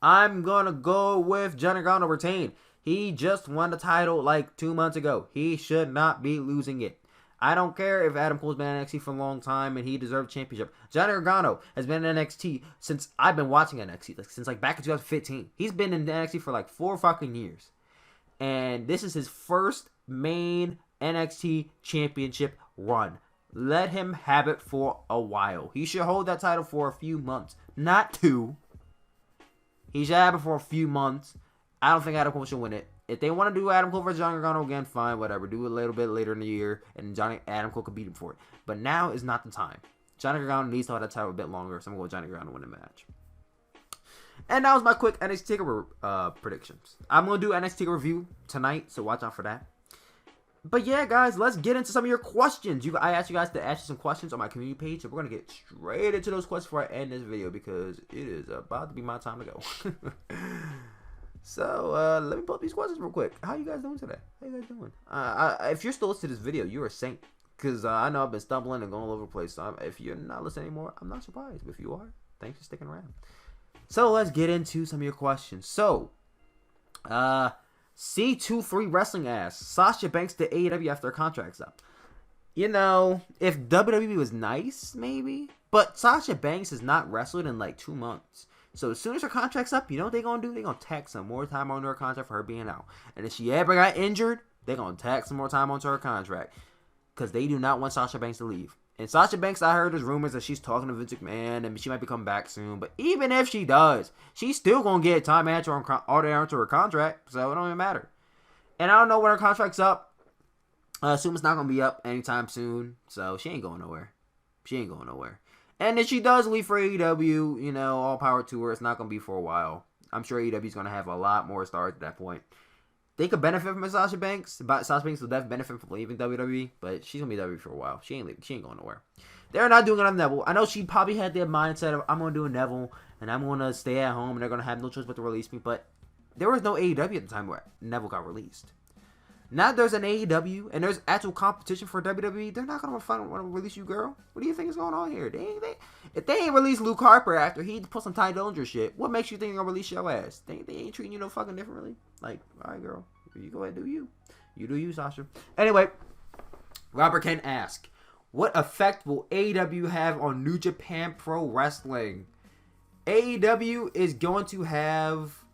I'm going to go with Johnny Gargano retain. He just won the title like 2 months ago. He should not be losing it. I don't care if Adam Cole's been in NXT for a long time and he deserved a championship. Johnny Gargano has been in NXT since I've been watching NXT. Like, since like back in 2015. He's been in NXT for like 4 fucking years. And this is his first main NXT championship run. Let him have it for a while. He should hold that title for a few months. Not 2. He should have it for a few months. I don't think Adam Cole should win it. If they want to do Adam Cole versus Johnny Gargano again, fine, whatever. Do it a little bit later in the year, and Adam Cole could beat him for it. But now is not the time. Johnny Gargano needs to hold that title a bit longer, so I'm going to go with Johnny Gargano to win the match. And that was my quick NXT TakeOver predictions. I'm going to do NXT review tonight, so watch out for that. But yeah, guys, let's get into some of your questions. I asked you guys to ask you some questions on my community page, so we're going to get straight into those questions before I end this video, because it is about to be my time to go. So, let me pull up these questions real quick. How you guys doing today? How you guys doing? If you're still listening to this video, you're a saint. Because I know I've been stumbling and going all over the place. So if you're not listening anymore, I'm not surprised. But if you are, thanks for sticking around. So, let's get into some of your questions. So, C23 Wrestling asks, Sasha Banks to AEW after her contract's up. You know, if WWE was nice, maybe. But Sasha Banks has not wrestled in like 2 months. So as soon as her contract's up, you know what they're going to do? They're going to tack some more time onto her contract for her being out. And if she ever got injured, they're going to tack some more time onto her contract. Because they do not want Sasha Banks to leave. And Sasha Banks, I heard there's rumors that she's talking to Vince McMahon and she might be coming back soon. But even if she does, she's still going to get time added to her contract. So it don't even matter. And I don't know when her contract's up. I assume it's not going to be up anytime soon. So she ain't going nowhere. She ain't going nowhere. And if she does leave for AEW, you know, all power to her. It's not going to be for a while. I'm sure AEW is going to have a lot more stars at that point. They could benefit from Sasha Banks. Sasha Banks will definitely benefit from leaving WWE, but she's going to be WWE for a while. She ain't leaving. She ain't going nowhere. They're not doing it on Neville. I know she probably had their mindset of, I'm going to do a Neville, and I'm going to stay at home, and they're going to have no choice but to release me. But there was no AEW at the time where Neville got released. Now there's an AEW and there's actual competition for WWE. They're not gonna want to release you, girl. What do you think is going on here? If they ain't released Luke Harper after he put some Ty Dillinger shit, what makes you think they're gonna release your ass? They ain't treating you no fucking differently. Like, all right, girl, you go ahead and do you. You do you, Sasha. Anyway, Robert Ken asks, what effect will AEW have on New Japan Pro Wrestling? AEW is going to have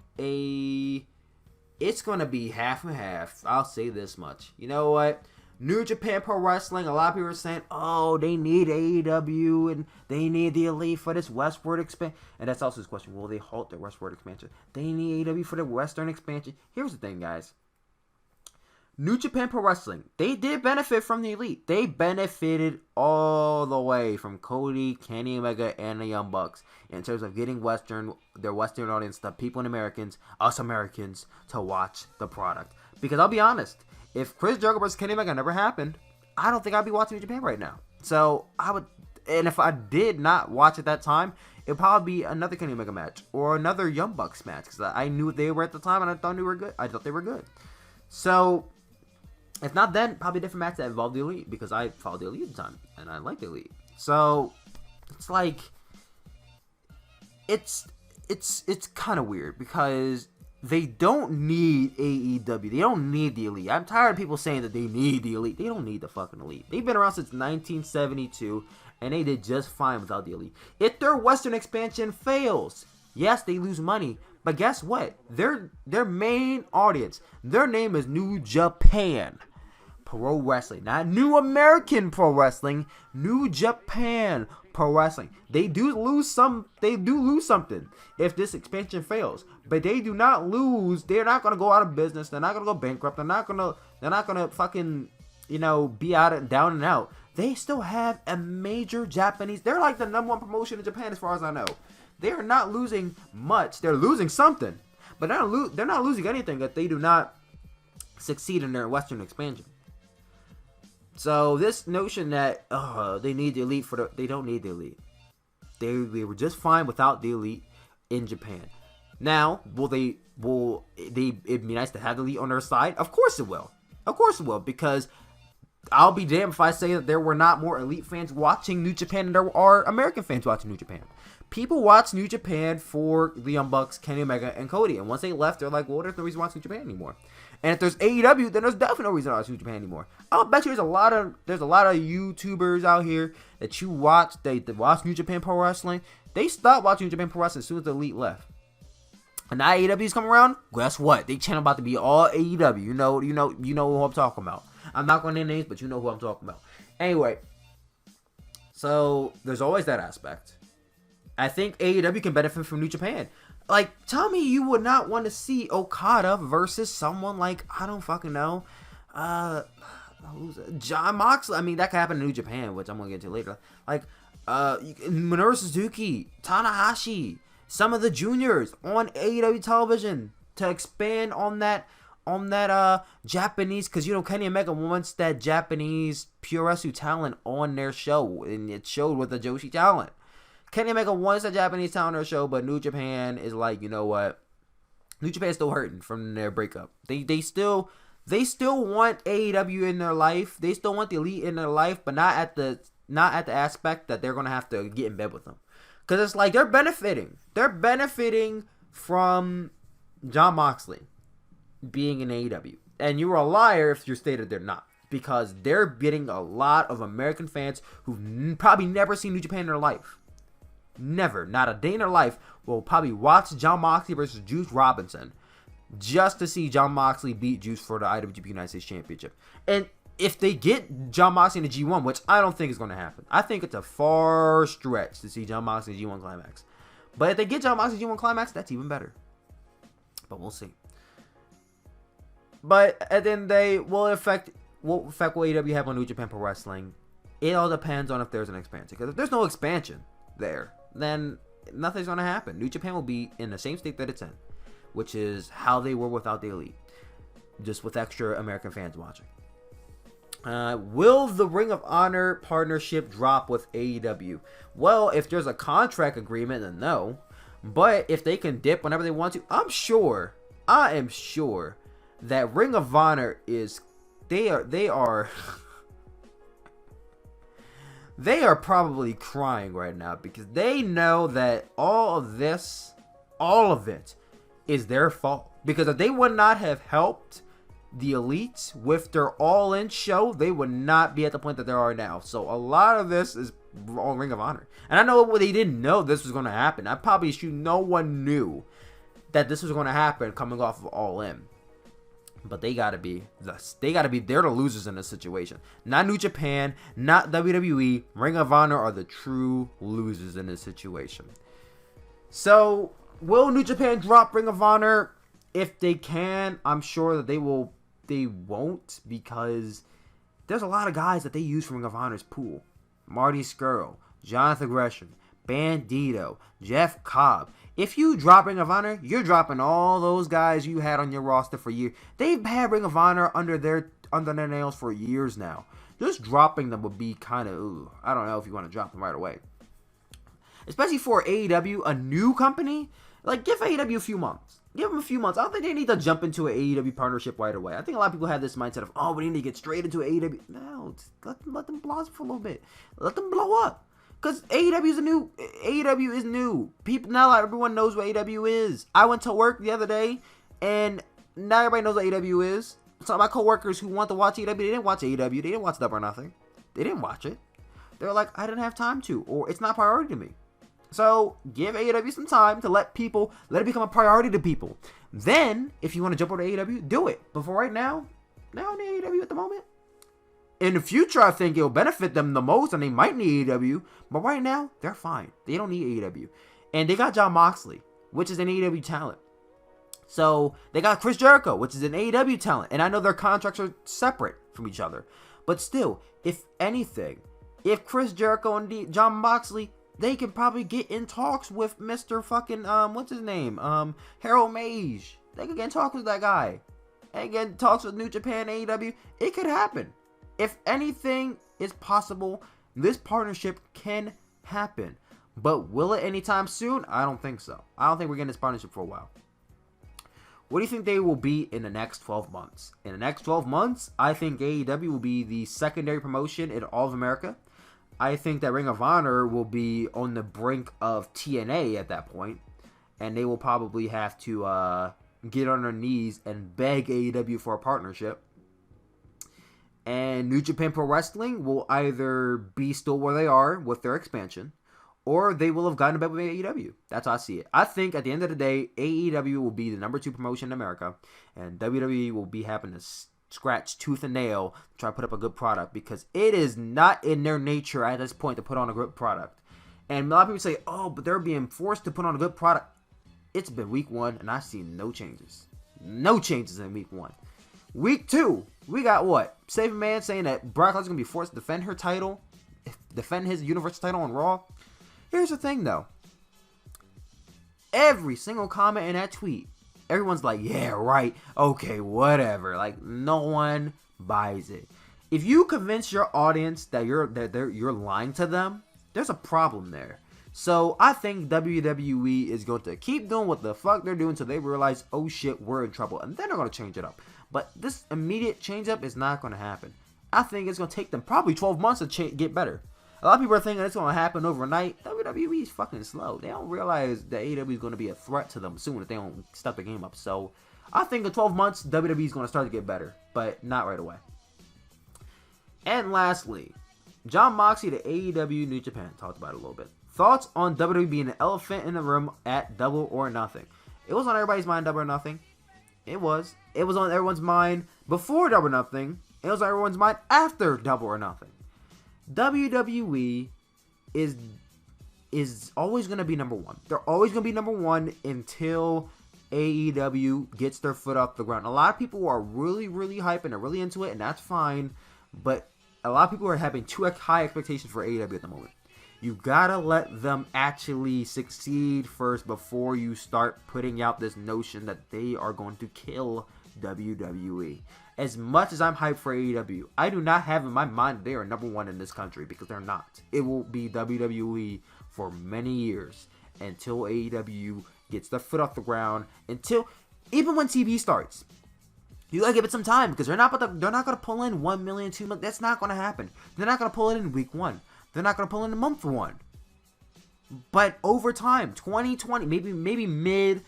it's going to be half and half. I'll say this much. You know what? New Japan Pro Wrestling, a lot of people are saying, oh, they need AEW and they need the Elite for this westward expansion. And that's also his question. Will they halt their westward expansion? They need AEW for the western expansion. Here's the thing, guys. New Japan Pro Wrestling, they did benefit from the Elite. They benefited all the way from Cody, Kenny Omega, and the Young Bucks in terms of getting their Western audience, the people and us Americans, to watch the product. Because I'll be honest, if Chris Jericho versus Kenny Omega never happened, I don't think I'd be watching New Japan right now. So I would, and if I did not watch at that time, it'd probably be another Kenny Omega match or another Young Bucks match because I knew they were at the time and I thought they were good. So if not then, probably a different match that involved the Elite because I followed the Elite at the time and I like the Elite. So it's like it's kind of weird because they don't need AEW. They don't need the Elite. I'm tired of people saying that they need the Elite. They don't need the fucking Elite. They've been around since 1972 and they did just fine without the Elite. If their Western expansion fails, yes, they lose money. But guess what? Their main audience, their name is New Japan Pro Wrestling. Not New American Pro Wrestling. New Japan Pro Wrestling. They do lose something if this expansion fails. But they do not lose. They're not gonna go out of business. They're not gonna go bankrupt. They're not gonna fucking, be down and out. They still have a major Japanese. They're like the number one promotion in Japan as far as I know. They are not losing much. They're losing something. But they're not losing anything if they do not succeed in their Western expansion. So this notion that they need the Elite they don't need the Elite. They were just fine without the Elite in Japan. Now, it'd be nice to have the Elite on their side? Of course it will. Of course it will, because I'll be damned if I say that there were not more Elite fans watching New Japan than there are American fans watching New Japan. People watch New Japan for the Young Bucks, Kenny Omega, and Cody. And once they left, they're like, well, there's no reason to watch New Japan anymore. And if there's AEW, then there's definitely no reason to watch New Japan anymore. I'll bet you there's a lot of YouTubers out here that you watch, they watch New Japan Pro Wrestling. They stopped watching New Japan Pro Wrestling as soon as the Elite left. And now AEW's come around, guess what? They channel about to be all AEW. You know who I'm talking about. I'm not going to name names, but you know who I'm talking about. Anyway, so there's always that aspect. I think AEW can benefit from New Japan. Like, tell me you would not want to see Okada versus someone like, I don't fucking know, Jon Moxley. I mean, that could happen in New Japan, which I'm going to get to later. Like, Minoru Suzuki, Tanahashi, some of the juniors on AEW television to expand on that Japanese, because Kenny Omega wants that Japanese pure wrestling talent on their show, and it showed with the Joshi talent. Kenny Omega wants that Japanese talent on their show, but New Japan is like, you know what? New Japan's still hurting from their breakup. They still want AEW in their life. They still want the Elite in their life, but not at the aspect that they're gonna have to get in bed with them. Because it's like they're benefiting. They're benefiting from Jon Moxley being in AEW. And you're a liar if you stated they're not. Because they're getting a lot of American fans who've probably never seen New Japan in their life. Never, not a day in their life, will probably watch Jon Moxley versus Juice Robinson just to see Jon Moxley beat Juice for the IWGP United States Championship. And if they get Jon Moxley in the G1, which I don't think is going to happen. I think it's a far stretch to see Jon Moxley in the G1 Climax. But if they get Jon Moxley in the G1 Climax, that's even better. But we'll see. But at the end of the day, what effect will AEW have on New Japan Pro Wrestling? It all depends on if there's an expansion. Because if there's no expansion there, then nothing's going to happen. New Japan will be in the same state that it's in, which is how they were without the Elite, just with extra American fans watching. Will the Ring of Honor partnership drop with AEW? Well, if there's a contract agreement, then no. But if they can dip whenever they want to, I am sure that Ring of Honor they are they are probably crying right now because they know that all of it is their fault. Because if they would not have helped the Elites with their All-In show, they would not be at the point that they are now. So a lot of this is on Ring of Honor. And I know they didn't know this was going to happen. I probably assume no one knew that this was going to happen coming off of All-In. But they're the losers in this situation. Not New Japan, not WWE. Ring of Honor are the true losers in this situation. So, will New Japan drop Ring of Honor? If they can, I'm sure that they won't, because there's a lot of guys that they use from Ring of Honor's pool. Marty Scurll, Jonathan Gresham, Bandito, Jeff Cobb. If you drop Ring of Honor, you're dropping all those guys you had on your roster for years. They've had Ring of Honor under their nails for years now. Just dropping them would be kind of, I don't know if you want to drop them right away. Especially for AEW, a new company. Like, give AEW a few months. Give them a few months. I don't think they need to jump into an AEW partnership right away. I think a lot of people have this mindset of, oh, we need to get straight into AEW. No, let them blossom for a little bit. Let them blow up. Because AEW is new. People now, everyone knows what AEW is. I went to work the other day, and now everybody knows what AEW is. Some of my coworkers who want to watch AEW, they didn't watch AEW. They didn't watch Double or Nothing. They didn't watch it. They were like, I didn't have time to, or it's not priority to me. So give AEW some time to let it become a priority to people. Then, if you want to jump over to AEW, do it. But for right now, they don't need AEW at the moment. In the future, I think it'll benefit them the most, and they might need AEW. But right now, they're fine. They don't need AEW. And they got Jon Moxley, which is an AEW talent. So, they got Chris Jericho, which is an AEW talent. And I know their contracts are separate from each other. But still, if anything, if Chris Jericho and Jon Moxley they can probably get in talks with Mr. fucking, what's his name? Harold Mage. They could get in talks with that guy. And get in talks with New Japan, AEW. It could happen. If anything is possible, this partnership can happen. But will it anytime soon? I don't think so. I don't think we're getting this partnership for a while. What do you think they will be in the next 12 months? In the next 12 months, I think AEW will be the secondary promotion in all of America. I think that Ring of Honor will be on the brink of TNA at that point. And they will probably have to get on their knees and beg AEW for a partnership. And New Japan Pro Wrestling will either be still where they are with their expansion, or they will have gotten to bed with AEW. That's how I see it. I think at the end of the day, AEW will be the number 2 promotion in America, and WWE will be having to scratch tooth and nail to try to put up a good product, because it is not in their nature at this point to put on a good product. And a lot of people say, oh, but they're being forced to put on a good product. It's been week 1, and I've seen no changes. No changes in week 1. Week 2, we got what? Saving Man saying that Brock Lesnar's going to be forced to defend her title, defend his Universal title on Raw. Here's the thing, though. Every single comment in that tweet, everyone's like, yeah, right, okay, whatever. Like, no one buys it. If you convince your audience that you're lying to them, there's a problem there. So I think WWE is going to keep doing what the fuck they're doing until they realize, oh shit, we're in trouble. And then they're going to change it up. But this immediate change up is not going to happen. I think it's going to take them probably 12 months to get better. A lot of people are thinking it's going to happen overnight. WWE is fucking slow. They don't realize that AEW is going to be a threat to them soon if they don't step the game up. So I think in 12 months, WWE is going to start to get better. But not right away. And lastly, Jon Moxley to AEW New Japan. Talked about it a little bit. Thoughts on WWE being an elephant in the room at Double or Nothing? It was on everybody's mind, Double or Nothing. It was. It was on everyone's mind before Double or Nothing. It was on everyone's mind after Double or Nothing. WWE is always going to be number 1. They're always going to be number 1 until AEW gets their foot off the ground. A lot of people are really, really hyping. They're really into it, and that's fine. But a lot of people are having too high expectations for AEW at the moment. You gotta let them actually succeed first before you start putting out this notion that they are going to kill WWE. As much as I'm hyped for AEW, I do not have in my mind that they are number 1 in this country, because they're not. It will be WWE for many years until AEW gets their foot off the ground, until even when TV starts. You gotta give it some time, because they're not gonna pull in 1 million, 2 million. That's not gonna happen. They're not gonna pull it in week 1. They're not going to pull in a month 1. But over time, 2020, maybe mid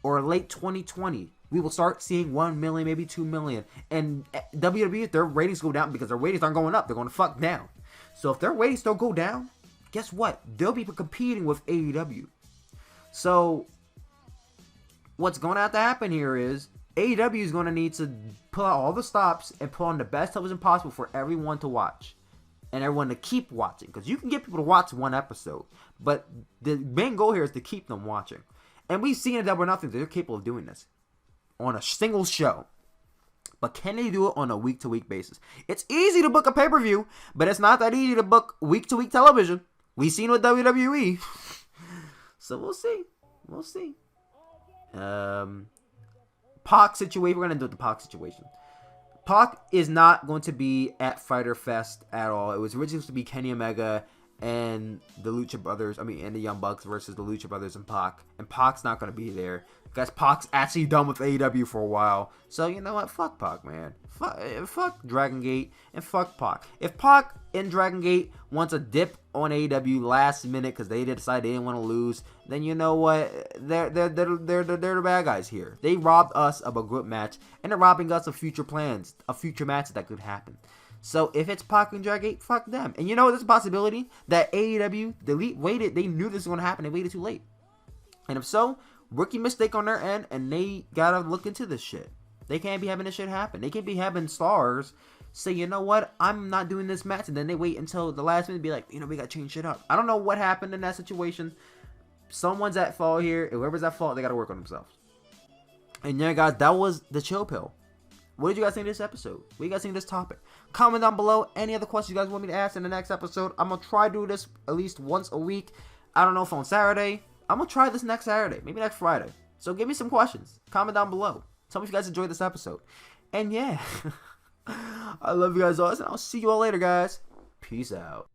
or late 2020, we will start seeing 1 million, maybe 2 million. And WWE, if their ratings go down, because their ratings aren't going up, they're going to fuck down. So if their ratings don't go down, guess what? They'll be competing with AEW. So what's going to have to happen here is AEW is going to need to pull out all the stops and put on the best television possible for everyone to watch. And everyone to keep watching. Because you can get people to watch 1 episode. But the main goal here is to keep them watching. And we've seen in Double or Nothing that they're capable of doing this. On a single show. But can they do it on a week-to-week basis? It's easy to book a pay-per-view. But it's not that easy to book week-to-week television. We've seen with WWE. So we'll see. We'll see. Pac situation. We're going to do the Pac situation. Pac is not going to be at Fyter Fest at all. It was originally supposed to be Kenny Omega and the Lucha Brothers, and the Young Bucks versus the Lucha Brothers and Pac. And Pac's not going to be there. Guys, Pac's actually done with AEW for a while. So, you know what? Fuck Pac, man. Fuck Dragon Gate and fuck Pac. If Pac and Dragon Gate wants a dip on AEW last minute because they decided they didn't want to lose, then you know what? They're the bad guys here. They robbed us of a good match, and they're robbing us of future plans, of future matches that could happen. So if it's Pac and Dragon Gate, fuck them. And you know, there's a possibility that AEW waited. They knew this was going to happen. They waited too late. And if so, rookie mistake on their end, and they gotta look into this shit. They can't be having this shit happen. They can't be having stars say, you know what, I'm not doing this match, and then they wait until the last minute to be like, you know, we gotta change shit up. I don't know what happened in that situation. Someone's at fault here. Whoever's at fault, they gotta work on themselves. And yeah, guys, that was the chill pill. What did you guys think of this episode? What do you guys think of this topic? Comment down below any other questions you guys want me to ask in the next episode. I'm gonna try to do this at least once a week. I don't know if on Saturday. I'm going to try this next Saturday, maybe next Friday. So give me some questions. Comment down below. Tell me if you guys enjoyed this episode. And yeah, I love you guys all, and I'll see you all later, guys. Peace out.